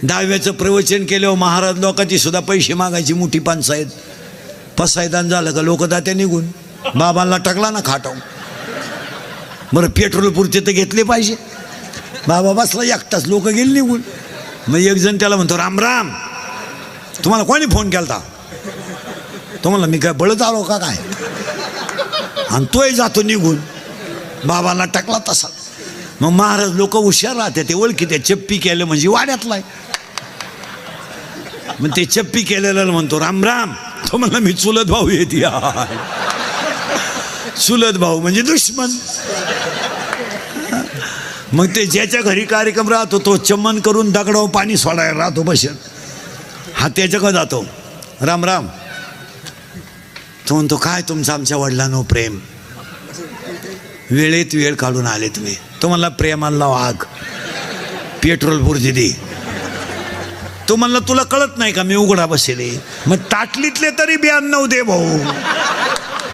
दहाव्याचं प्रवचन केल्यावर महाराज लोकांची सुद्धा पैसे मागायची मोठी पंचायत. पसायदान झालं का लोक दात्या निघून. बाबांना टाकला ना खाटाव. बरं पेट्रोल पुरते तर घेतले पाहिजे. बाबा बसला एकटाच, लोक गेले निघून. मग एक जण त्याला म्हणतो, राम राम, तुम्हाला कोणी फोन केला? तो म्हणला, मी काय बळत आलो का काय? आणि तोही जातो निघून. बाबाला टाकला तसा. मग महाराज लोक हुशार राहते, ते ओळखी त्या चप्पी केलं म्हणजे वाड्यातला आहे. मग ते चप्पी केलेलं म्हणतो, राम राम. तो म्हणला, मी चुलत भाऊ येते. चुलत भाऊ म्हणजे दुश्मन. मग ते ज्याच्या घरी कार्यक्रम राहतो तो चमन करून दगडावर पाणी सोडायला राहतो बसेल. हा त्याच्याकडे जातो, राम राम. तो म्हणतो, काय तुमचं आमच्या वडिलांनो प्रेम, वेळेत वेळ काढून आले तुम्ही. तो म्हणला, प्रेमाला वाघ, पेट्रोल पुरती दे. तो म्हणला, तुला कळत नाही का मी उघडा बसेले? मग ताटलीतले तरी 92 दे भाऊ.